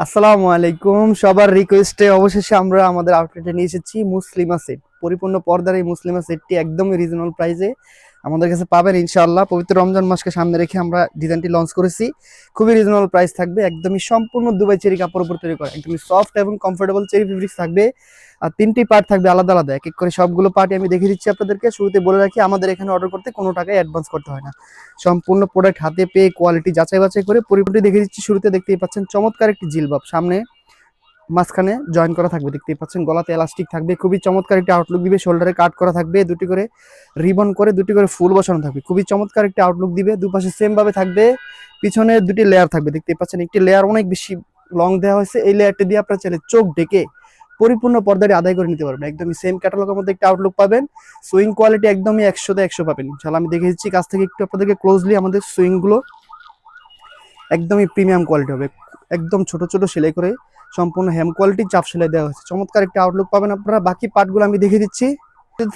আসসালামু আলাইকুম। সবার রিকোয়েস্টে অবশেষে আমরা আমাদের আউটলেটে নিয়ে এসেছি মুসলিমা সেট। পরিপূর্ণ পর্দার এই মুসলিমা সেটটি একদমই রিজনেবল প্রাইসে আমাদের কাছে পাবেন ইনশাআল্লাহ। পবিত্র রমজান মাসকে সামনে রেখে আমরা ডিজাইনটি লঞ্চ করেছি। খুবই রিজনেবল প্রাইস থাকবে, একদমই সম্পূর্ণ দুবাই চেরি কাপড়ের উপর তৈরি করা, একদমই সফট এবং কমফোর্টেবল চেরি ফেব্রিক্স থাকবে। আর তিনটি পার্ট থাকবে আলাদা আলাদা, এক এক করে সবগুলো পার্টই আমি দেখিয়ে দিচ্ছি আপনাদেরকে। শুরুতে বলে রাখি, আমাদের এখানে অর্ডার করতে কোনো টাকায় অ্যাডভান্স করতে হয় না। সম্পূর্ণ প্রোডাক্ট হাতে পেয়ে কোয়ালিটি যাচাই বাছাই করে পরিপূর্ণটি দেখে দিচ্ছি। শুরুতে দেখতেই পাচ্ছেন চমৎকার একটি জিলবাব, সামনে মাঝখানে জয়েন করা থাকবে, দেখতেই পাচ্ছেন। গলাতে এলাস্টিক থাকবে, খুবই চমৎকার একটি আউটলুক দিবে। শোল্ডারে কাট করা থাকবে, দুটি করে রিবন করে দুটি করে ফুল বসানো থাকবে, খুবই চমৎকার একটি আউটলুক দিবে। দুপাশে সেম ভাবে থাকবে, পিছনে দুটি লেয়ার থাকবে, দেখতেই পাচ্ছেন। একটি লেয়ার অনেক বেশি লং দেওয়া হয়েছে, এই লেয়ারটি দিয়ে আপনার চাইলে চোখ ঢেকে পরিপূর্ণ পর্দাটি আদায় করে নিতে পারবেন। একদমই সেম ক্যাটালগের মধ্যে একটা আউটলুক পাবেন। সুইং কোয়ালিটি একদমই 100তে 100 পাবেন ইনশাআল্লাহ। আমি দেখে দিচ্ছি কাছ থেকে একটু আপনাদেরকে ক্লোজলি। আমাদের সুইং গুলো একদমই প্রিমিয়াম কোয়ালিটি হবে, একদম ছোট ছোট সেলাই করে সম্পূর্ণ হেম কোয়ালিটির চাপ সেলাই দেওয়া হয়েছে। চমৎকার একটা আউটলুক পাবেন আপনারা। বাকি পার্টগুলো আমি দেখিয়ে দিচ্ছি।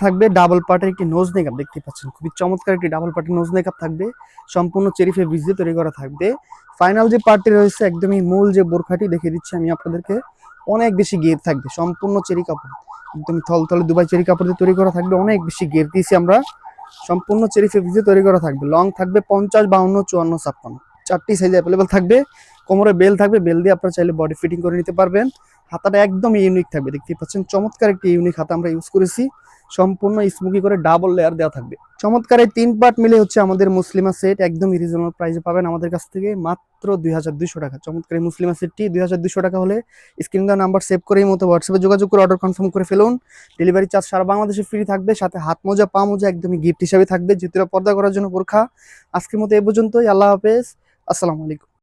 থাকবে ডাবল পার্টের একটি নোজ মেকআপ, দেখতে পাচ্ছেন খুবই চমৎকার একটি ডাবল পার্টের নোজ মেকআপ থাকবে, সম্পূর্ণ চেরি ফেব্রিক্স দিয়ে তৈরি করা থাকবে। ফাইনাল যে পার্টটি রয়েছে, একদমই মূল যে বোরখাটি দেখিয়ে দিচ্ছি আমি আপনাদেরকে, অনেক বেশি গের থাকবে, সম্পূর্ণ চেরি কাপড়, একদমই থলথলে দুবাই চেরি কাপড় দিয়ে তৈরি করা থাকবে। অনেক বেশি গের দিয়েছি আমরা, সম্পূর্ণ চেরি ফেব্রিক্স দিয়ে তৈরি করা থাকবে। লং থাকবে 50, 52, 54, 56, চারটি সাইজ অ্যাভেলেবেল থাকবে। কোমরে বেল থাকবে, বেল দিয়ে আপনারা চাইলে বডি ফিটিং করে নিতে পারবেন। হাতাটা একদম ইউনিক থাকবে, দেখতেই পাচ্ছেন চমৎকার একটি ইউনিক হাতা আমরা ইউজ করেছি। সম্পূর্ণ স্মোকি করে ডাবল লেয়ার দেওয়া থাকবে। চমৎকার এই তিন পার্ট মিলে হচ্ছে আমাদের মুসলিমা সেট, একদম রিজনেবল প্রাইসে পাবেন আমাদের কাছ থেকে মাত্র 2200 টাকা। চমৎকার এই মুসলিমা সেটটি 2200 টাকা হলে স্ক্রিন দেওয়া নাম্বার সেভ করে এই মতো হোয়াটসঅ্যাপে যোগাযোগ করে অর্ডার কনফার্ম করে ফেলুন। ডেলিভারি চার্জ সারা বাংলাদেশে ফ্রি থাকবে, সাথে হাত মোজা পা মোজা একদমই গিফট হিসাবে থাকবে, যেহেতু পর্দা করার জন্য বোরখা। আজকের মতো এ পর্যন্তই, আল্লাহ হাফেজ, আসসালামু আলাইকুম।